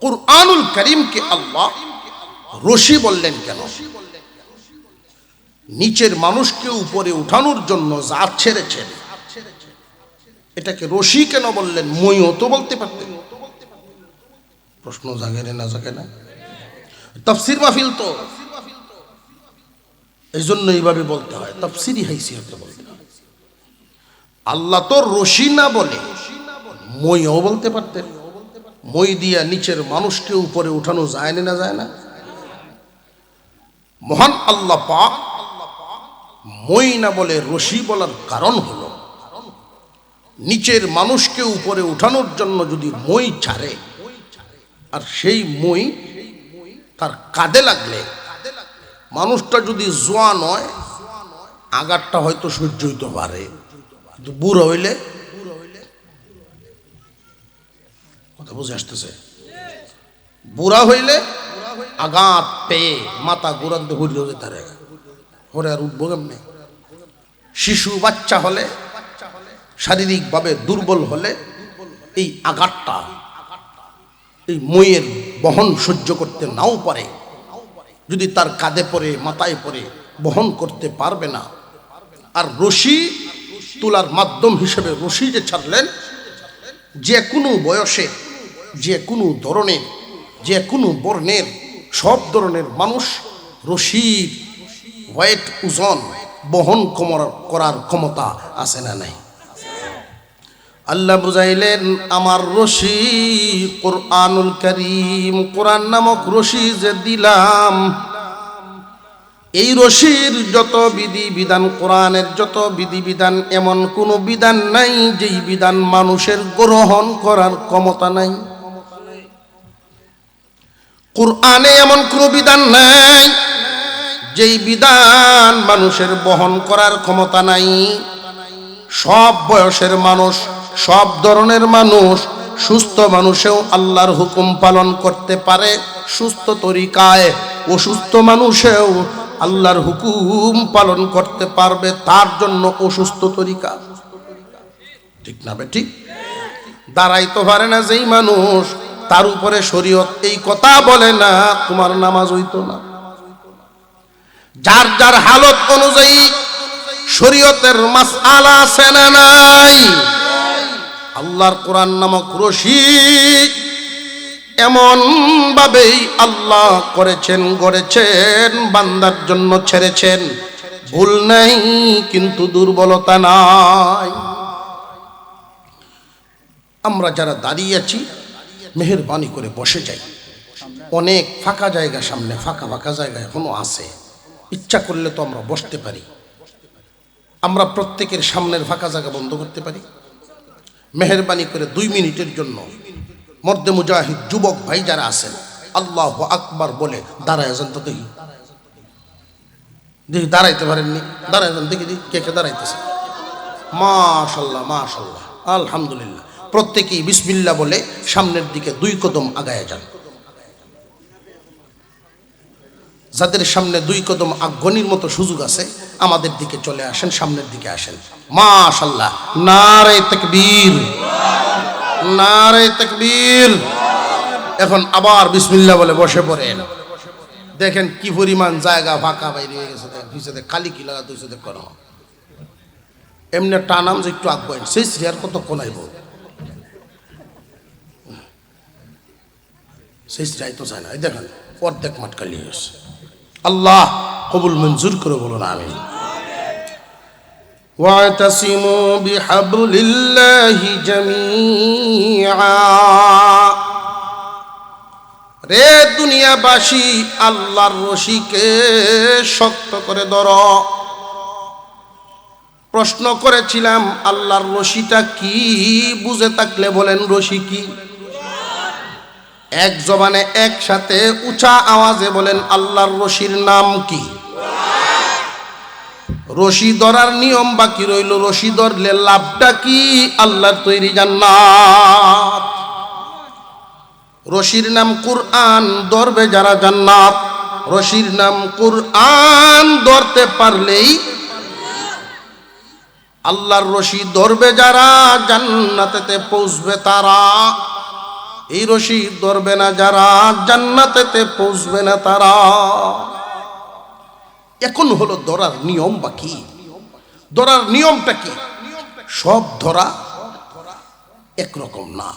কুরআনুল কারীমকে আল্লাহ রশি বললেন কেন? নিচের মানুষকে উপরে উঠানোর জন্য যা ছেড়েছেন, এটাকে রশি কেন বললেন? মইও তো বলতে পারতেন। প্রশ্ন জাগে না জাগে না? তাফসীর মাহফিল তো এই জন্য এইভাবে বলতে হয়, তাফসীরি হাইসিয়তে বলতে হয়। আল্লাহ তো রশি না বলে মইও বলতে পারতেন। মই দিয়া নিচের মানুষকে উপরে উঠানো যায় না যায় না? মহান আল্লাহ পাক মই না বলে রশি বলার কারণ হলো, নিচের মানুষকে উপরে উঠানোর জন্য যদি মই ছাড়ে, আর সেই মই তার কাঁধে লাগলে, মানুষটা যদি জোয়ান হয় আঘাতটা হয়তো সহ্য হইতে পারে, কিন্তু বুড়ো হইলে, কথা বুঝে আসতেছে, বুড়া হইলে আঘাত পেয়ে মাথা গোড়াতে হইলেও যেতে পারে, হরে আর উঠবো কেমনে? শিশু বাচ্চা হলে, শারীরিকভাবে দুর্বল হলে এই আঘাতটা, এই মইয়ের বহন সহ্য করতে নাও পারে, যদি তার কাঁধে পড়ে মাথায় পড়ে বহন করতে পারবে না। আর রশি তোলার মাধ্যম হিসেবে রশি যে ছাড়লেন, যে কোনো বয়সে, যে কোনো ধরনের, যে কোনো বর্ণের, সব ধরনের মানুষ রশির ওয়েট, ওজন বহন করার ক্ষমতা আছে না নাই? আল্লাহ বুঝাইলেন, আমার রশি কুরআনুল কারীম, কোরআন নামক রশি যে দিলাম, এই রশির যত বিধি বিধান, কোরআনের যত বিধি বিধান, এমন কোনো বিধান নাই যেই বিধান মানুষের গ্রহণ করার ক্ষমতা নাই। কোরআনে এমন কোনো বিধান নাই যেই বিধান মানুষের বহন করার ক্ষমতা নাই। সব বয়সের মানুষ, সব ধরনের মানুষ, সুস্থ মানুষেও আল্লাহর হুকুম পালন করতে পারে সুস্থ তরিকায়, অসুস্থ মানুষেও আল্লাহর হুকুম পালন করতে পারবে, তার জন্য অসুস্থ তরিকা। ঠিক না বে ঠিক? দাঁড়াইতে পারে না যেই মানুষ, তার উপরে শরীয়ত এই কথা বলে না তোমার নামাজ হইতো না। যার যার হালত অনুযায়ী শরীয়তের মাসআলা আছে না নাই? আল্লাহর কোরআন নামক রশি এমন ভাবেই আল্লাহ করেছেন, গড়েছেন, বান্দার জন্য ছেড়েছেন। ভুল নাই কিন্তু দুর্বলতা নাই। আমরা যারা দাঁড়িয়ে আছি মেহেরবানি করে বসে যাই। অনেক ফাঁকা জায়গা সামনে, ফাঁকা ফাঁকা জায়গা এখনো আছে, ইচ্ছা করলে তো আমরা বসতে পারি। আমরা প্রত্যেকের সামনের ফাঁকা জায়গা বন্ধ করতে পারি। মেহেরবানি করে 2 মিনিটের জন্য মর্দে মুজাহিদ যুবক ভাই যারা আছেন, আল্লাহু আকবার বলে দাঁড়ায় যান তো দেখি। দেখি দাঁড়াইতে পারেননি, দাঁড়ায় যান দেখি, কে কে দাঁড়াইতেছে? মাশাল্লাহ মাশাল্লাহ, আলহামদুলিল্লাহ। প্রত্যেকেই বিসমিল্লাহ বলে সামনের দিকে 2 কদম আগায় যান। যাদের সামনে 2 কদম আগ্রহীর মতো সুযোগ আছে, আমাদের দিকে চলে আসেন, সামনের দিকে আসেন। মাশাআল্লাহ, নারে তাকবীর, নারে তাকবীর। এখন আবার বিসমিল্লাহ বলে বসে পড়েন। দেখেন কি পরিমাণ জায়গা ফাঁকা বাইরে হয়ে গেছে, পিছনে খালি কি লাগা তুইছে দেখ করো। এমনি টানাম যে একটু আগ্রহী, সেই শ্রেয়ার কত কোনাইব, সেই শ্রেয় তো চায় না। এই দেখেন অর্ধেক মাঠ খালি হয়েছে। আল্লাহ কবুল মঞ্জুর করে বলুন আমিন। ওয়াতাসিমু বিহাবলিল্লাহি জামিআ। রে দুনিয়াবাসী, আল্লাহর রশিকে শক্ত করে ধরো। প্রশ্ন করেছিলাম আল্লাহর রশিটা কি, বুঝে থাকলে বলেন রশি কি? এক জবানে একসাথে উঁচা আওয়াজে বলেন আল্লাহর রশির নাম কি? রশি ধরার নিয়ম বাকি রইল, রশি ধরলে লাভটা কি? আল্লাহর তৈরি জান্নাত। রশির নাম কুরআন, ধরবে যারা জান্নাত। রশির নাম কুরআন, ধরতে পারলেই আল্লাহর রশি ধরবে যারা জান্নাতেতে পৌঁছবে তারা। এই রশি ধরবে না যারা জান্নাতেতে পৌঁছবে না তারা। এখন হলো ধরার নিয়ম বাকি। ধরার নিয়মটা কি? সব ধরা একরকম না,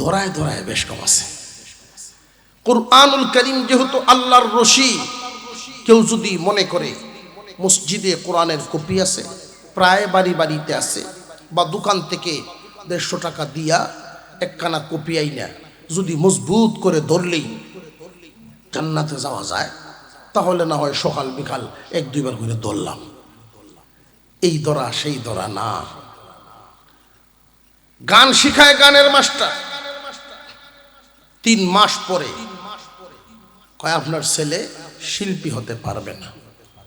ধরায় ধরায় বেশ কম আছে। কুরআনুল কারীম যেহেতু আল্লাহর রশি, কেউ যদি মনে করে মসজিদে কোরআনের কপি আছে, প্রায় বাড়ি বাড়িতে আছে, বা দোকান থেকে 150 টাকা দিয়া একখানা কপি আইনা যদি মজবুত করে ধরলেই জান্নাতে যাওয়া যায়, তাহলে না হয় সকাল বিকাল 1-2 বার করে ধরলাম। এই ধরা সেই ধরা না। গান শিখায় গানের মাস্টার, 3 মাস পরে কয় আপনার ছেলে শিল্পী হতে পারবে না।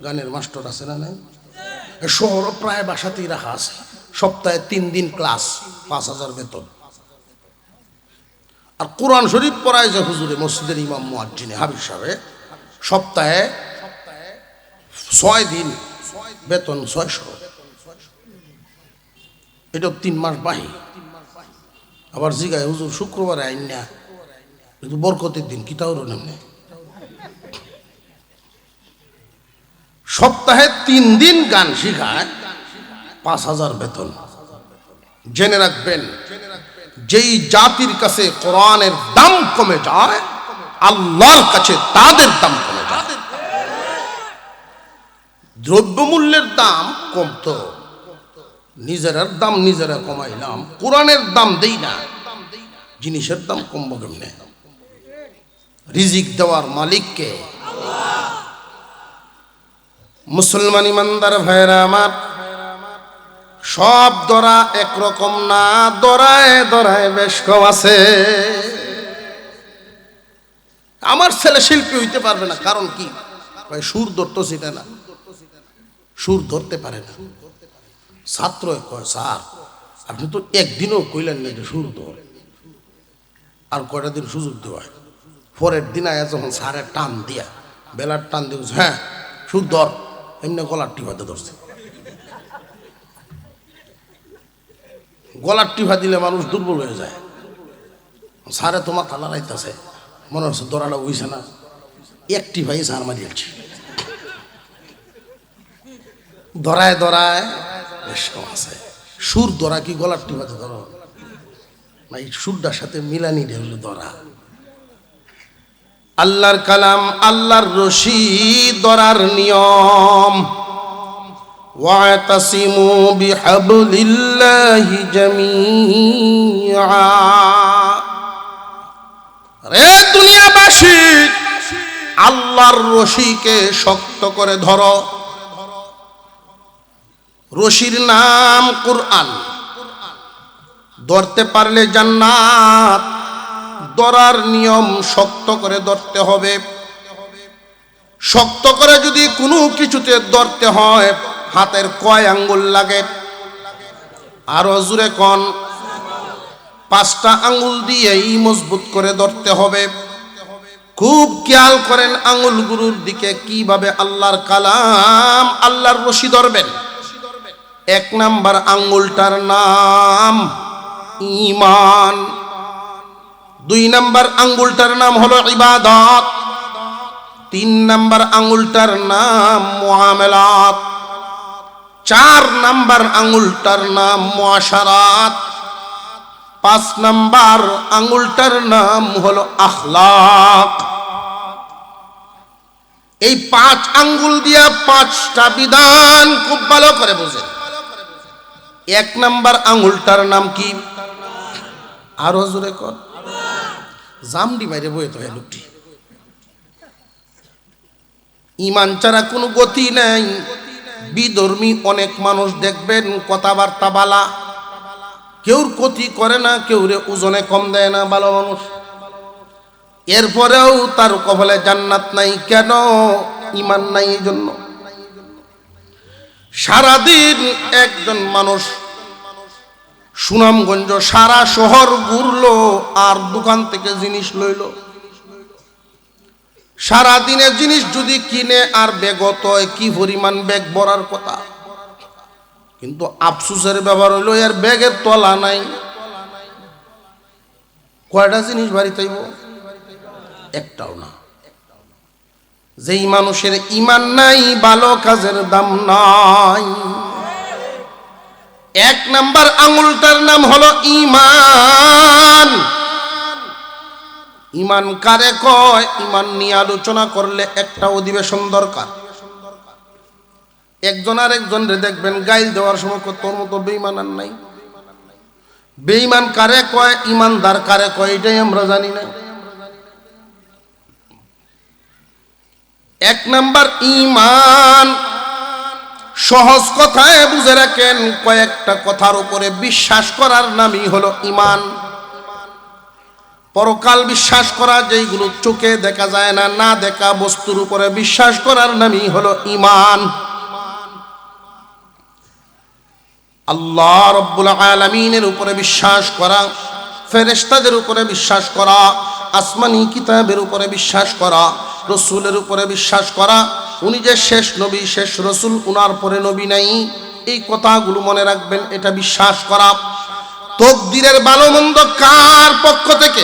গানের মাস্টার আছে না নাই? শহর প্রায় বাসাতেই রাখা আছে। সপ্তাহে 3 দিন ক্লাস, 5000 বেতন। আর কোরআন শরীফ পড়ায় যে হুজুরে মসজিদের ইমাম মুয়াজ্জিনে হাবিব সাহেব, সপ্তাহে 6 দিন, বেতন 600। এটা 3 মাস বাহি। আবার জিগায় হুজুর শুক্রবারে আইন না, কিন্তু বরকতের দিন কি তাও নেমনে। সপ্তাহে 3 দিন গান শিখায়, 5000 বেতন। জেনে রাখবেন, যেই জাতির কাছে কোরআনের দাম কমে যায়, আল্লাহর কাছে তাদের দাম কমে যায়। দ্রব্যমূল্যের দাম কমতো, নিজের দাম নিজেরা কমাইলাম, কোরআনের দাম দেই না, জিনিসের দাম কমবো কেমনে? রিজিক দেওয়ার মালিককে। মুসলমান ইমানদার ভাইরা আমার, সব ধরা একরকম না, ধরায় ধরায় বেশ কম আছে। আমার ছেলে শিল্পী হইতে পারবে না, কারণ কি? সুর ধরতে শিখে না, সুর ধরতে পারে না। ছাত্র কয় স্যার আপনি তো একদিনও কইলেন না যে সুর ধর, আর কয়টা দিন সুযোগ দেওয়া। পরের দিন আয়া যখন স্যারের টান দিয়া, বেলার টান দিয়ে হ্যাঁ সুর ধর, এমনি গলার টিভাতে ধরছে। গলার টিভা দিলে মানুষ দুর্বল হয়ে যায়। স্যারে তোমার তালা রাইতেছে, মনে হচ্ছে দরাটা উইছে না, একটি ভাই সার মারিয়েছে। ধরায় ধরায় বেশ কম আছে। সুর ধরা কি গলার টিভাতে ধরো না, এই সুরটার সাথে মিলানি হলো ধরা। আল্লাহর কালাম, আল্লাহর রশি ধরার নিয়ম। ওয়াতাসিমু বিহাবলিল্লাহি জামিআ। রে দুনিয়াবাসী, আল্লাহর রশিকে শক্ত করে ধরো। রশির নাম কুরআন, ধরতে পারলে জান্নাত। ধরার নিয়ম শক্ত করে ধরতে হবে। শক্ত করে যদি কোনো কিছুতে ধরতে হয়, হাতের কয় আঙ্গুল লাগে? আরো জোরে কোন? 5টা আঙ্গুল দিয়েই মজবুত করে ধরতে হবে। খুব খেয়াল করেন আঙ্গুলগুলোর দিকে, কিভাবে আল্লাহর কালাম, আল্লাহর রশি ধরবেন। 1 নাম্বার আঙ্গুলটার নাম ঈমান। 2 নাম্বার আঙ্গুলটার নাম হলো ইবাদত। 3 নাম্বার আঙ্গুলটার নাম মুআমালাত। 4 নাম্বার আঙ্গুলটার নাম মুআশারাত। 5 নাম্বার আঙ্গুলটার নাম হলো আখলাক। এই 5 আঙ্গুল দিয়া 5টা বিধান খুব ভালো করে বোঝেন। 1 নাম্বার আঙ্গুলটার নাম কি? আরো জোরে কর। জামডি মাইরে বয়ে তো লোকটি। ঈমান ছাড়া কোনো গতি নাই। বিধর্মী অনেক মানুষ দেখবেন, কথাবার্তা বালা, কেউর ক্ষতি করে না, কেউরে ওজনে কম দেয় না, ভালো মানুষ। এরপরেও তার কপালে জান্নাত নাই কেন? ঈমান নাই। এই জন্য সারাদিন একজন মানুষ সুনামগঞ্জ সারা শহর ঘুরলো আর দোকান থেকে জিনিস লইল। সারাদিনে জিনিস যদি কিনে আর ব্যাগত কি পরিমাণ ব্যাগ ভরার কথা, কিন্তু আফসোসের ব্যাপার হইল এর ব্যাগের তলা নাই। কয়টা জিনিস বাড়িতে আইব? একটাও না। যেই মানুষের ঈমান নাই ভালো কাজের দাম নাই। এক নাম্বার আঙুলটার নাম হলো ঈমান। ঈমান কারে কয়? ঈমান নিয়ে আলোচনা করলে একটা অধিবেশন দরকার। একজন আর একজনরে দেখবেন গাইল দেওয়ার সময় তোর মতো বেঈমান আর নাই। বেঈমান কারে কয়, ঈমানদার কারে কয় এটাই আমরা জানি না। এক নাম্বার ঈমান, সহজ কথায় বুঝে রাখেন, কয়েকটা কথার উপরে বিশ্বাস করার নামই হলো ঈমান। পরকাল বিশ্বাস করা, যেইগুলো চোখে দেখা যায় না, না দেখা বস্তুর উপরে বিশ্বাস করার নামই হলো ঈমান। আল্লাহ রাব্বুল আলামিনের উপরে বিশ্বাস করা, ফেরেশতাদের উপরে বিশ্বাস করা, আসমানি কিতাবের উপরে বিশ্বাস করা, রসুলের উপরে বিশ্বাস করা, উনি যে শেষ নবী শেষ রসুল, উনার পরে নবী নাই, এই কথাগুলো মনে রাখবেন, এটা বিশ্বাস করা। তকদিরের ভালো মন্দ কার পক্ষ থেকে?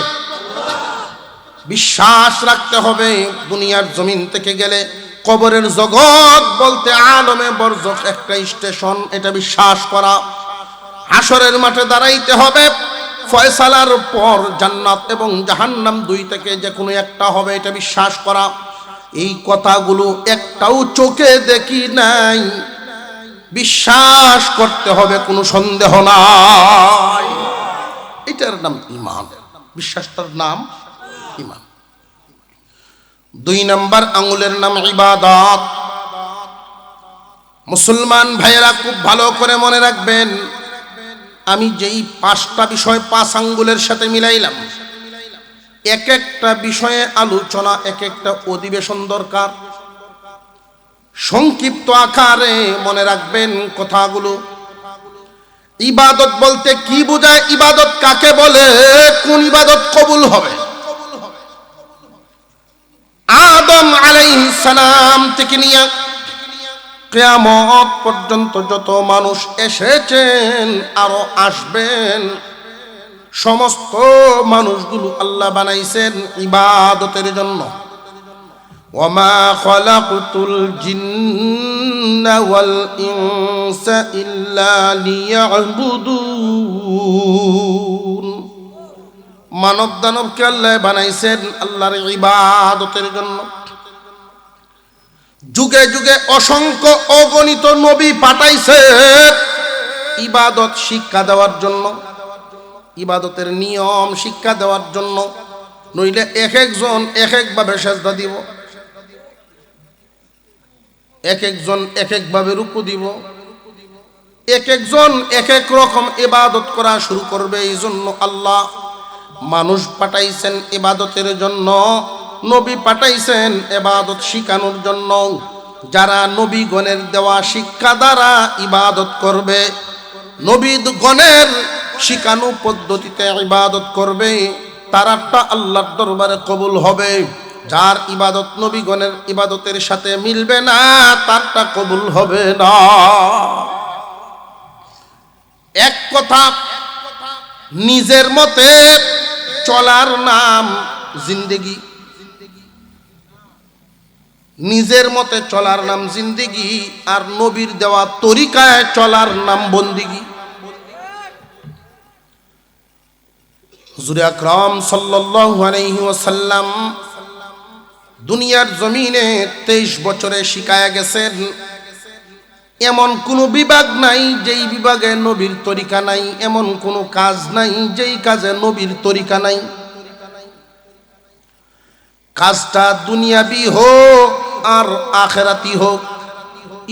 বিশ্বাস রাখতে হবে। দুনিয়ার জমিন থেকে গেলে কবরের জগৎ বলতে আলমে বরজখ একটা স্টেশন, এটা বিশ্বাস করা। হাসরের মাঠে দাঁড়াইতে হবে, ফয়সালার পর জান্নাত এবং জাহান্নাম দুই থেকে যে কোনো একটা হবে, এটা বিশ্বাস করা। এই কথাগুলো একটাও চোখে দেখি নাই, বিশ্বাস করতে হবে, কোনো সন্দেহ নাই। এটার নাম ঈমান, বিশ্বাসটার নাম ঈমান। দুই নাম্বার আঙ্গুলের নাম ইবাদত। মুসলমান ভাইয়েরা খুব ভালো করে মনে রাখবেন, আমি যেই পাঁচটা বিষয় পাঁচ আঙ্গুলের সাথে মিলাইলাম, এক একটা বিষয়ে আলোচনা, এক একটা অধিবেশন দরকার। সংক্ষিপ্ত আকারে মনে রাখবেন কথাগুলো। ইবাদত বলতে কি বোঝায়? ইবাদত কাকে বলে? কোন ইবাদত কবুল হবে? আদম আলাইহিস সালাম থেকে নিয়ে কিয়ামত পর্যন্ত যত মানুষ এসেছেন আরো আসবেন, সমস্ত মানুষগুলো আল্লাহ বানাইছেন ইবাদতের জন্য। ওয়ামা খালাকতুল জিন্না ওয়াল ইনসা ইল্লা লিয়াবুদুন। মানব দানবকে আল্লাহ বানাইছেন আল্লাহর ইবাদতের জন্য। যুগে যুগে অসংখ্য অগণিত নবী পাঠাইছেন ইবাদত শিক্ষা দেওয়ার জন্য, ইবাদতের নিয়ম শিক্ষা দেওয়ার জন্য। নইলে এক একজন এক একভাবে সেজদা দিব, এক একজন এক একভাবে রুকু দিব, এক একজন এক এক রকম ইবাদত করা শুরু করবে। এই জন্য আল্লাহ মানুষ পাঠাইছেন ইবাদতের জন্য, নবী পাঠাইছেন ইবাদত শিখানোর জন্য। যারা নবীগণের দেওয়া শিক্ষা দ্বারা ইবাদত করবে, নবীগণের শিখানো পদ্ধতিতে ইবাদত করবে, তারাটা আল্লাহর দরবারে কবুল হবে। যার ইবাদত নবীগণের ইবাদতের সাথে মিলবে না, তারটা কবুল হবে না। এক কথা, নিজের মতে চলার নাম জিন্দেগি, নিজের মতে চলার নাম জিন্দেগি, আর নবীর দেওয়া তরিকায় চলার নাম বন্দিগি। হুজুর আকরাম সাল্লাল্লাহু আলাইহি ওয়াসাল্লাম দুনিয়ার জমিনে 23 বছরে শিখায়া গেছেন, এমন কোনো বিভাগ নাই যেই বিভাগে নবীর তরিকা নাই, এমন কোনো কাজ নাই যেই কাজে নবীর তরিকা নাই। কাজটা দুনিয়াবি হোক আর আখেরাতি হোক,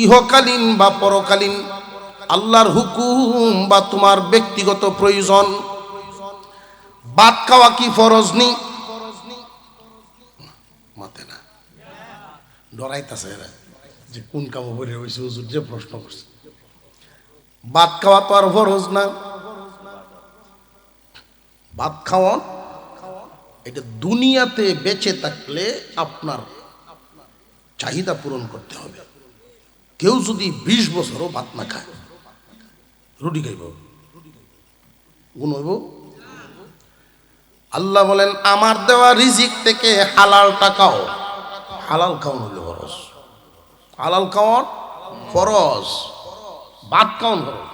ইহকালীন বা পরকালীন, আল্লাহর হুকুম বা তোমার ব্যক্তিগত প্রয়োজন। ভাত খাওয়া কি ফরজ নি? ডরাইতেছে এরা যে কোন কামো করে হয়েছে হুজুর যে প্রশ্ন করছে। ভাত খাওয়া তো আর ফরজ না, ভাত খাওয়া এটা দুনিয়াতে বেঁচে থাকলে আপনার চাহিদা পূরণ করতে হবে। কেউ যদি 20 বছরও ভাত না খায়, রুটি খাইব, গুণ হইব? আল্লাহ বলেন আমার দেওয়া রিজিক থেকে হালালটা খাও। হালাল খাওয়ান হইল ফরজ, হালাল খাওয়ান ফরজ, ভাত খাওয়ান ফরজ।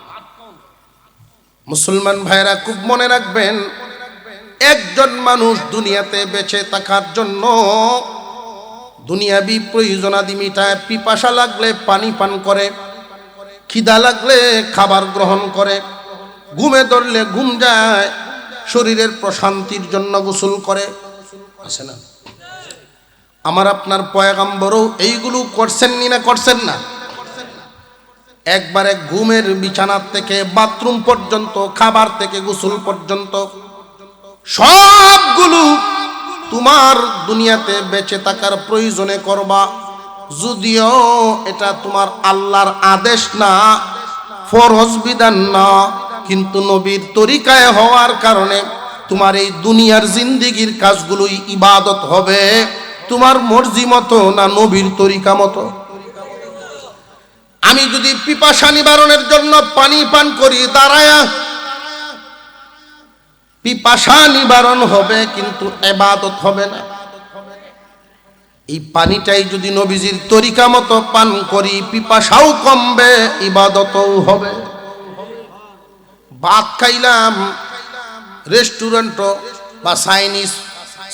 মুসলমান ভাইরা খুব মনে রাখবেন, একজন মানুষ দুনিয়াতে বেঁচে থাকার জন্য দুনিয়াবি প্রয়োজনাদি মিটায়, পিপাসা লাগলে পানি পান করে, খিদা লাগলে খাবার গ্রহণ করে, ঘুমে ধরলে ঘুম যায়, শরীরের প্রশান্তির জন্য গোসল করে, আছে না? আমার আপনার পয়গম্বরও এইগুলো করছেন না করছেন না? একবারে ঘুমের বিছানা থেকে বাথরুম পর্যন্ত, খাবার থেকে গোসল পর্যন্ত সবগুলো তোমার দুনিয়াতে বেঁচে থাকার প্রয়োজনে করবা। যদিও এটা তোমার আল্লাহর আদেশ না, ফরজ বিধান না, কিন্তু নবীর তরিকায় হওয়ার কারণে তোমার এই দুনিয়ার জিন্দেগির কাজগুলোই ইবাদত হবে। তোমার মর্জি মতো না নবীর তরিকা মতো? আমি যদি পিপাসা নিবারণের জন্য পানি পান করি দাঁড়ায়া, পিপাসা নিবারণ হবে কিন্তু ইবাদত হবে না। এই পানিটাই যদি নবীজির তরিকা মতো পান করি, পিপাসাও কমবে, ইবাদতও হবে। ভাত খাইলাম রেস্টুরেন্ট বা চাইনিজ,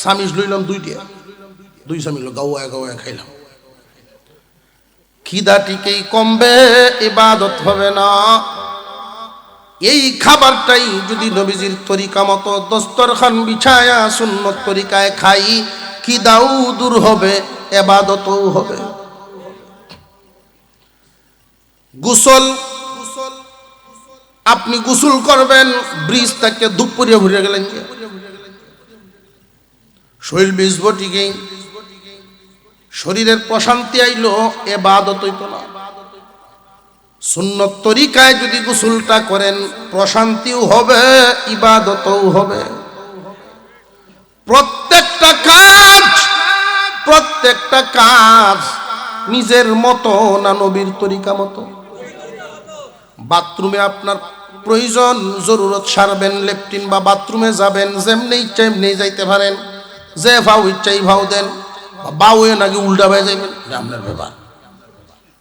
সামিজ লইলাম দুই সামিল গাওয়া গাওয়া খাইলাম, খিদাটিকেই কমবে, ইবাদত হবে না। এই খাবারটাই যদি নবীজির তরিকা মতো দস্তরখান বিছায়া সুন্নত তরিকায় খাই, খিদাও দূর হবে, ইবাদতও হবে। গোসল, আপনি গোসল করবেন, ব্রিজ থেকে দুপুরে ঘুরে গেলেন, শরীর ভিজব ঠিকই, শরীরের প্রশান্তি আইলো, ইবাদত হইতো না। সুন্নত তরিকায় যদি গোসলটা করেন, প্রশান্তিও হবে, ইবাদতও হবে। প্রত্যেকটা কাজ নিজের মতো না নবীর তরিকা মতো? বাথরুমে আপনার প্রয়োজন, জরুরত সারবেন, লেফটিন বা বাথরুমে যাবেন, যেমনি ইচ্ছা এমনি যাইতে পারেন, যে ভাও ইচ্ছাই ভাও দেন, বাউয়ে নাকি উল্টা হয়ে যাবেন, আপনার ব্যাপার।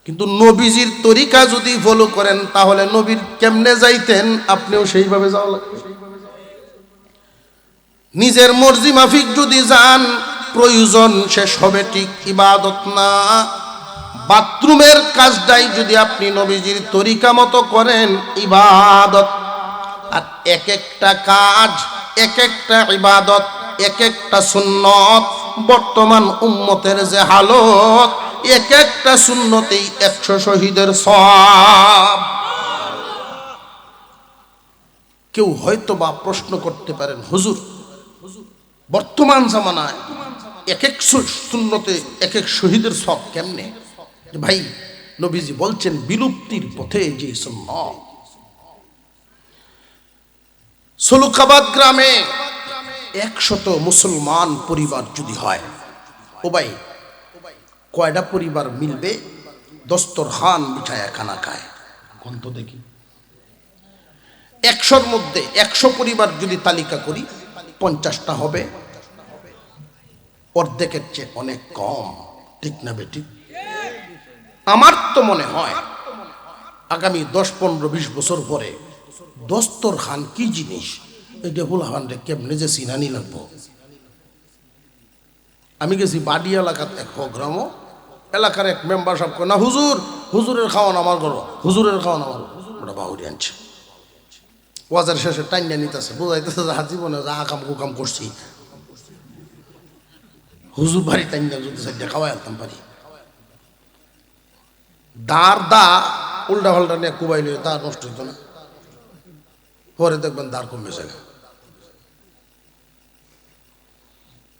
কিন্তু নবীজির তরিকা যদি ফলো করেন, তাহলে নবীর কেমনে যাইতেন আপনিও সেইভাবে যাওয়া লাগবে। নিজের মর্জি মাফিক যদি যান, প্রয়োজন শেষ হবে ঠিক, ইবাদত না। বাথরুমের কাজটাই যদি আপনি নবীজির তরিকা মতো করেন, ইবাদত। আর এক একটা কাজ, এক একটা ইবাদত, এক একটা সুন্নত, বর্তমান উম্মতের যে হালত, এক একটা সুন্নতেই 100 শহীদের সওয়াব। কেউ হয়তো বা প্রশ্ন করতে পারেন, হুজুর বর্তমান জামানায় এক এক সুন্নতে এক এক শহীদের সওয়াব কেমনে? ভাই, নবীজি বলছেন বিলুপ্তির পথে যে সুন্নাত। সলুকাবাদ গ্রামে 100 মুসলমান পরিবার যদি হয়, ও ভাই কয়টা পরিবার মিলবে দস্তরখান বিছায়া খানা খায়? গন্ত দেখি 100-র মধ্যে 100 পরিবার যদি তালিকা করি, 50টা হবে, অর্ধেকের চেয়ে অনেক কম, ঠিক না বেঠিক? আমার তো মনে হয় আগামী 10, 15, 20 বছর পরে দস্তরখান কি জিনিস এটা হুলাহানরে কেমনে যে চিনানি লাগবো। আমি গেছি বাড়ি এলাকাতে, এক গ্রাম এলাকার এক মেম্বার সাহেব না, হুজুরের খাওয়ান আমার ঘর, হুজুরের খাওয়ান আমার, ওটা বাহুরি আনছে। ওয়াজার শেষে টাইনা নিতেছে, বোঝাইতেছে যা জীবনে যা কাম কুকাম করছি, হুজুর বাড়ি টাইনা যদি সাইডে খাওয়াই আনতাম পারি। দা উল্টা পাল্টা নিয়ে কুবাইলে দা নষ্ট হইতো না, পরে দেখবেন দাঁড় কমেছে না।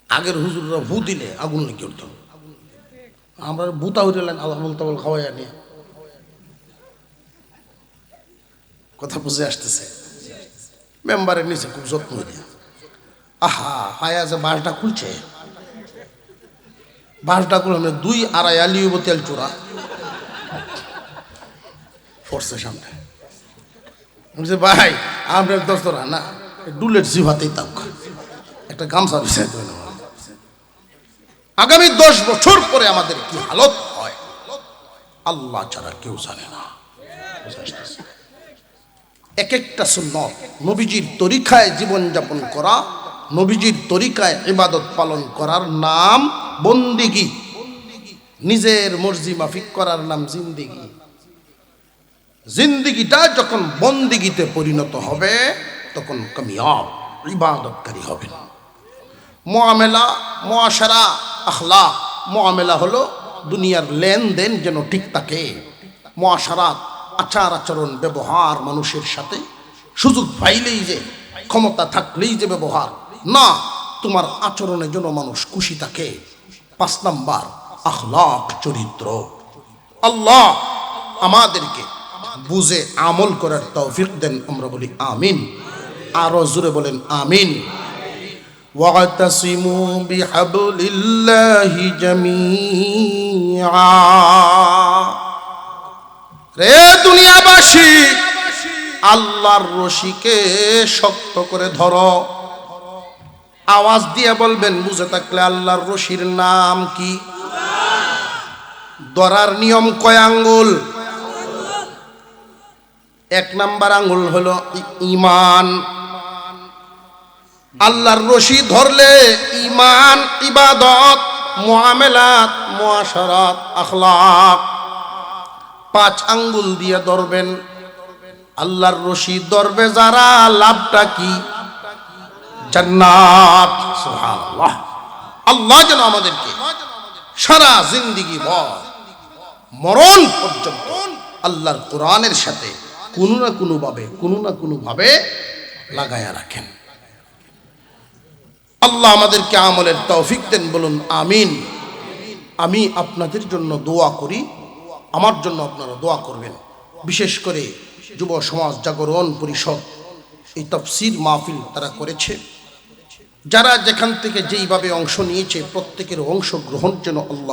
আগের হুজুররা ভু দিলে আগুন লেগে উঠত, আমরা বুতা হইলেন আবল তাবল খাওয়াইয়া নিয়ে। কথা বুঝে আসতেছে? মেম্বারের নিচে খুব যত্ন নিয়ে আহা পায়া যে বাঁশটা খুলছে, বাঁশটা খুলে 2-2.5 আলিও তেল চোরা পড়ছে সামনে। ভাই আমরা দোস্তরা না ডুলেট জিভাতেই তাক একটা গামছা বিছাই দেবেন। আগামী 10 বছর পরে আমাদের কি হালত হয় আল্লাহ ছাড়া কেউ জানে না। এক একটা সুন্নত, নবীজির তরিকায় জীবনযাপন করা, নবীজির তরিকায় ইবাদত পালন করার নাম বন্দিগি। নিজের মর্জি মাফিক করার নাম জিন্দিগি। জিন্দিগিটা যখন বন্দিগিতে পরিণত হবে তখন কামিয়াব ইবাদতকারী হবেন। মুআমেলা, মুআশারা, আখলাক। মুআমেলা হলো দুনিয়ার লেনদেন যেন ঠিক থাকে। মুআশারাত আচার আচরণ ব্যবহার, মানুষের সাথে সুযোগ পাইলেই যে, ক্ষমতা থাকলেই যে ব্যবহার না, তোমার আচরণে যেন মানুষ খুশি থাকে। 5 নাম্বার আখলাক, চরিত্র। আল্লাহ আমাদেরকে বুঝে আমল করার তৌফিক দেন, আমরা বলি আমিন। আরো জোরে বলেন আমিন। ওয়াতাসিমু বিহাবলিল্লাহি জামিআ। রে দুনিয়াবাসী, আল্লাহর রশিকে শক্ত করে ধরো। আওয়াজ দিয়ে বলবেন বুঝে থাকলে আল্লাহর রশির নাম কি? ধরার নিয়ম কয় আঙ্গুল? 1 নাম্বার আঙ্গুল হলো ঈমান। আল্লাহর রশি ধরলে ঈমান, ইবাদত, মুআমেলাত, মুআশারাত, আখলাক 5 আঙ্গুল দিয়ে ধরবেন। আল্লাহর রশি ধরবে যারা, লাভটা কি? জান্নাত। সুবহানাল্লাহ। আল্লাহ যেন আমাদেরকে সারা জিন্দেগি ভর মরণ পর্যন্ত আল্লাহর কোরআনের সাথে কোনো না কোনো ভাবে লাগায়া রাখেন। আল্লাহ আমাদেরকে আমলের তৌফিক দেন, বলুন আমিন। আমি আপনাদের জন্য দোয়া করি, আমার জন্য আপনারা দোয়া করবেন। বিশেষ করে যুব সমাজ জাগরণ পরিষদ এই তাফসীর মাহফিল তারা করেছে। যারা যেখান থেকে যেইভাবে অংশ নিয়েছে প্রত্যেকের অংশগ্রহণ যেন আল্লাহ